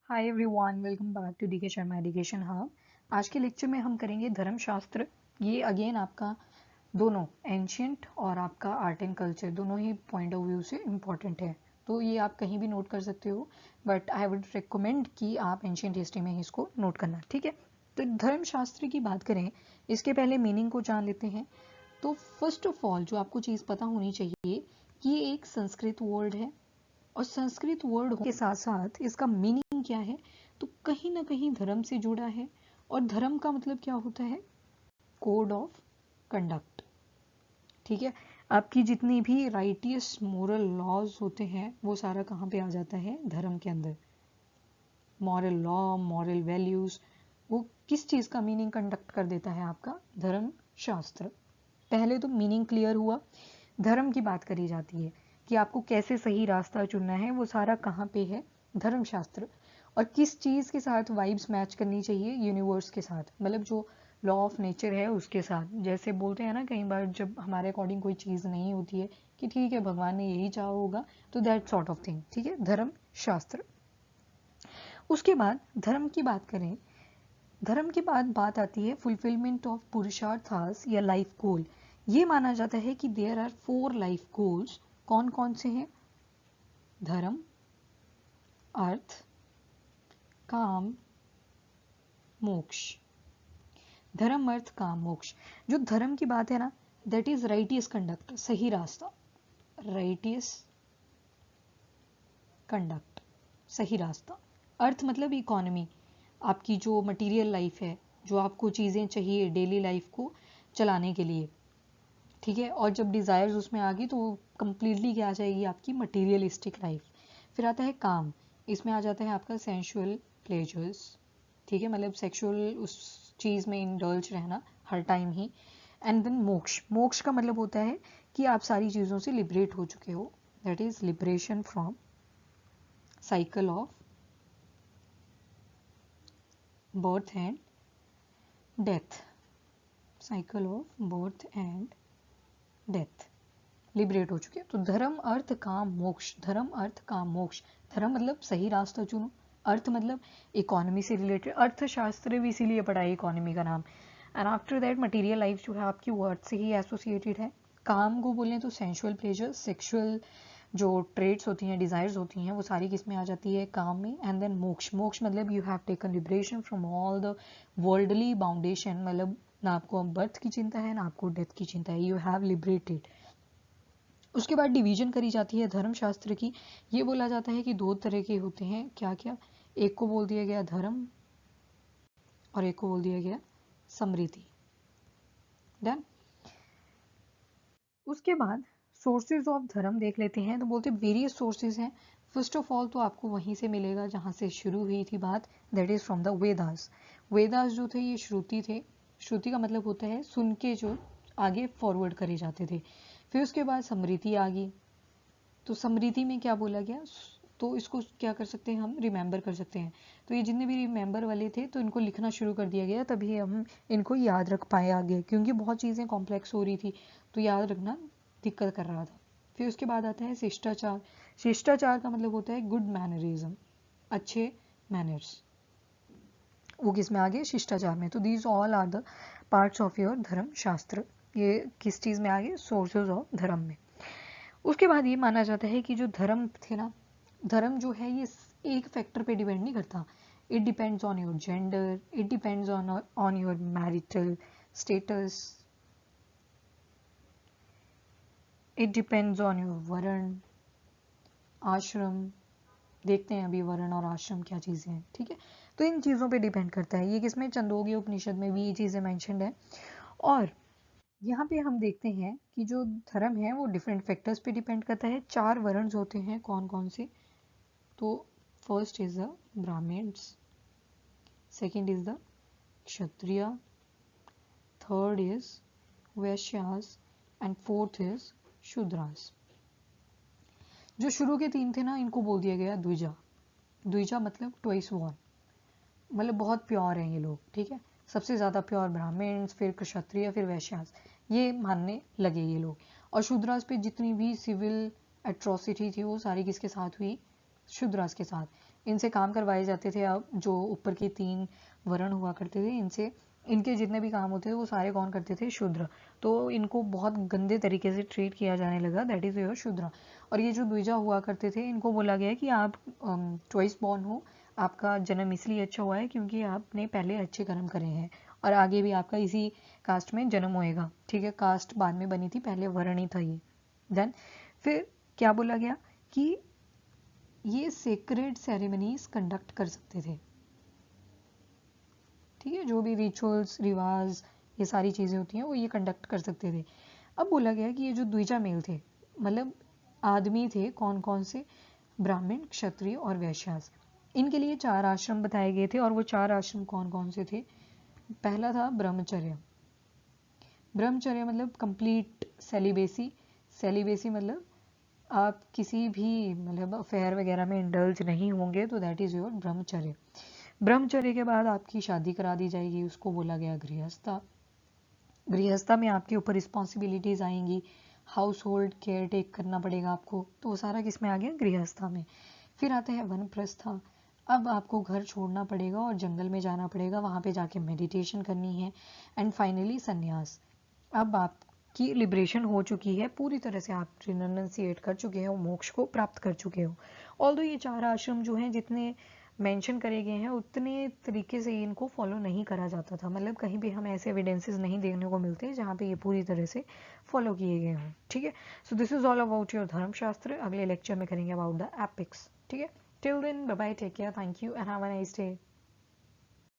Hi everyone, welcome back to DK Sharma education hub. आज के lecture में हम करेंगे धर्मशास्त्र। ये अगेन आपका दोनों एंशियंट और आपका आर्ट एंड कल्चर दोनों ही पॉइंट ऑफ व्यू से इम्पॉर्टेंट है, तो ये आप कहीं भी नोट कर सकते हो, बट आई वुड रिकमेंड कि आप एंशियंट हिस्ट्री में ही इसको नोट करना, ठीक है। तो धर्मशास्त्र की बात करें, इसके पहले मीनिंग को जान लेते हैं। तो फर्स्ट ऑफ ऑल जो आपको चीज़ पता होनी चाहिए कि ये एक संस्कृत वर्ड है, और संस्कृत वर्ड के साथ साथ इसका मीनिंग क्या है, तो कहीं ना कहीं धर्म से जुड़ा है। और धर्म का मतलब क्या होता है? कोड ऑफ कंडक्ट, ठीक है। आपकी जितनी भी राइटियस मोरल लॉज होते हैं वो सारा कहाँ पे आ जाता है? धर्म के अंदर। मॉरल लॉ, मॉरल वैल्यूज, वो किस चीज का मीनिंग कंडक्ट कर देता है? आपका धर्म शास्त्र। पहले तो मीनिंग क्लियर हुआ। धर्म की बात करी जाती है कि आपको कैसे सही रास्ता चुनना है, वो सारा कहाँ पे है? धर्मशास्त्र। और किस चीज़ के साथ वाइब्स मैच करनी चाहिए? यूनिवर्स के साथ, मतलब जो लॉ ऑफ नेचर है उसके साथ। जैसे बोलते हैं ना, कई बार जब हमारे अकॉर्डिंग कोई चीज़ नहीं होती है कि ठीक है भगवान ने यही चाहा होगा, तो दैट सॉर्ट ऑफ थिंग, ठीक है, धर्म शास्त्र। उसके बाद धर्म की बात करें, धर्म के बाद बात आती है फुलफिलमेंट ऑफ पुरुषार्थास या लाइफ गोल। ये माना जाता है कि देयर आर 4 लाइफ गोल्स। कौन कौन से हैं? धर्म, अर्थ, काम, मोक्ष। धर्म, अर्थ, काम, मोक्ष। जो धर्म की बात है ना, दैट इज राइटियस कंडक्ट, सही रास्ता। राइटियस कंडक्ट, सही रास्ता। अर्थ मतलब इकोनॉमी, आपकी जो मटेरियल लाइफ है, जो आपको चीज़ें चाहिए डेली लाइफ को चलाने के लिए, ठीक है। और जब डिज़ायर्स उसमें आ गई तो वो कंप्लीटली क्या आ जाएगी? आपकी मटीरियलिस्टिक लाइफ। फिर आता है काम, इसमें आ जाता है आपका सेंशुअल प्लेजर्स, ठीक है, मतलब सेक्सुअल उस चीज़ में इंडल्ज रहना हर time he. And then moksha. मोक्ष का मतलब होता है कि आप सारी चीज़ों से लिबरेट हो चुके हो, that is liberation from cycle of birth and death. Cycle of birth and death, liberate हो चुके हैं। तो धर्म, अर्थ, काम, मोक्ष। धर्म, अर्थ, काम, मोक्ष। धर्म मतलब सही रास्ता चुनो। अर्थ मतलब इकोनॉमी से रिलेटेड, अर्थशास्त्र भी इसीलिए पढ़ा है इकोनॉमी का नाम। And after that material life जो है आपकी वो अर्थ से ही एसोसिएटेड है। काम को बोलें तो सेंशुअल प्लेजर, सेक्सुअल जो ट्रेड्स होती हैं, डिजायर्स होती हैं, वो सारी किस में आ जाती है? काम में। And then moksha. मोक्ष मतलब you have taken liberation from all the worldly boundation, मतलब ना आपको बर्थ की चिंता है ना आपको डेथ की चिंता है, यू हैव लिबरेटेड। उसके बाद डिवीजन करी जाती है धर्मशास्त्र की। ये बोला जाता है कि 2 तरह के होते हैं। क्या क्या? एक को बोल दिया गया धर्म और एक को बोल दिया गया समृद्धि। डन। उसके बाद सोर्सेज ऑफ धर्म देख लेते हैं। तो बोलते वेरियस सोर्सेज हैं। फर्स्ट ऑफ ऑल तो आपको वहीं से मिलेगा जहाँ से शुरू हुई थी बात, that is from the Vedas. Vedas जो थे ये श्रुति थे। श्रुति का मतलब होता है सुन के जो आगे फॉरवर्ड करे जाते थे। फिर उसके बाद समृद्धि आ गई। तो समृद्धि में क्या बोला गया? तो इसको क्या कर सकते हैं? हम रिमेंबर कर सकते हैं। तो ये जितने भी रिमेंबर वाले थे तो इनको लिखना शुरू कर दिया गया, तभी हम इनको याद रख पाए आगे, क्योंकि बहुत चीज़ें कॉम्प्लेक्स हो रही थी तो याद रखना दिक्कत कर रहा था। फिर उसके बाद आता है शिष्टाचार। शिष्टाचार का मतलब होता है गुड मैनरिज्म, अच्छे मैनर्स। वो किस में आ गए? शिष्टाचार में। तो these all are the parts of your dharma shastra. ये किस चीज़ में आ गए? सोर्सेज ऑफ धर्म में। उसके बाद ये माना जाता है कि जो धर्म थे ना, धर्म जो है ये एक फैक्टर पे डिपेंड नहीं करता। It depends on your gender, it depends on your marital status, it depends on your वर्ण, आश्रम। देखते हैं अभी वर्ण और आश्रम क्या चीज़ें हैं, ठीक है। तो इन चीज़ों पे डिपेंड करता है। ये किसमें? छंदोग्य उपनिषद में भी ये चीज़ें मैंशनड है। और यहाँ पे हम देखते हैं कि जो धर्म है वो डिफरेंट फैक्टर्स पे डिपेंड करता है। 4 वर्ण होते हैं। कौन कौन से? तो first is the Brahmins, second is the Kshatriya, third is Vaishyas and fourth is Shudras. जो शुरू के 3 थे ना, इनको बोल दिया गया द्विजा। द्विजा मतलब ट्वाइस वन, मतलब बहुत प्योर हैं ये लोग, ठीक है। सबसे ज़्यादा प्योर ब्राह्मण्स, फिर क्षत्रिय, फिर वैश्यास, ये मानने लगे ये लोग। और शूद्रास पे जितनी भी सिविल एट्रोसिटी थी वो सारी किसके साथ हुई? शूद्रास के साथ। इनसे काम करवाए जाते थे। अब जो ऊपर के 3 वर्ण हुआ करते थे, इनसे इनके जितने भी काम होते थे वो सारे कौन करते थे? शूद्र। तो इनको बहुत गंदे तरीके से ट्रीट किया जाने लगा, दैट इज योर शूद्र। और ये जो द्विजा हुआ करते थे, इनको बोला गया है कि आप ट्वाइस बॉर्न हो, आपका जन्म इसलिए अच्छा हुआ है क्योंकि आपने पहले अच्छे कर्म करे हैं और आगे भी आपका इसी कास्ट में जन्म होएगा। ठीक है, कास्ट बाद में बनी थी, पहले वर्ण ही था ये। देन फिर क्या बोला गया कि ये सेक्रेड सेरेमनीज कंडक्ट कर सकते थे। ठीक है, जो भी रिचुअल्स, रिवाज, ये सारी चीज़ें होती हैं वो ये कंडक्ट कर सकते थे। अब बोला गया कि ये जो द्विजा मेल थे, मतलब आदमी थे, कौन कौन से? ब्राह्मण, क्षत्रिय और वैश्यास। इनके लिए 4 आश्रम बताए गए थे और वो 4 आश्रम कौन कौन से थे? पहला था ब्रह्मचर्य। ब्रह्मचर्य मतलब कंप्लीट सेलिबेसी। सेलिबेसी मतलब आप किसी भी मतलब अफेयर वगैरह में इंडल्ज नहीं होंगे, तो दैट इज योर ब्रह्मचर्य। ब्रह्मचर्य के बाद आपकी शादी करा दी जाएगी, उसको बोला गया गृहस्था। गृहस्था में आपके ऊपर रिस्पॉन्सिबिलिटीज आएंगी, हाउस होल्ड केयर टेक करना पड़ेगा आपको, तो वो सारा किस में आ गया? गृहस्था में। फिर आता है वनप्रस्था। अब आपको घर छोड़ना पड़ेगा और जंगल में जाना पड़ेगा, वहाँ पे जाके मेडिटेशन करनी है। एंड फाइनली संन्यास। अब आपकी लिबरेशन हो चुकी है, पूरी तरह से आप रिनंसिएट कर चुके हो, मोक्ष को प्राप्त कर चुके हो। ऑल्दो ये 4 आश्रम जो हैं जितने मेंशन करे गए हैं, उतने तरीके से इनको फॉलो नहीं करा जाता था। मतलब कहीं भी हमें ऐसे एविडेंसेस नहीं देखने को मिलते जहाँ पे ये पूरी तरह से फॉलो किए गए हों। ठीक है, so this is all about your धर्मशास्त्र। अगले लेक्चर में करेंगे अबाउट द एपिक्स। ठीक है, till then bye bye, take care, thank you and have a nice day.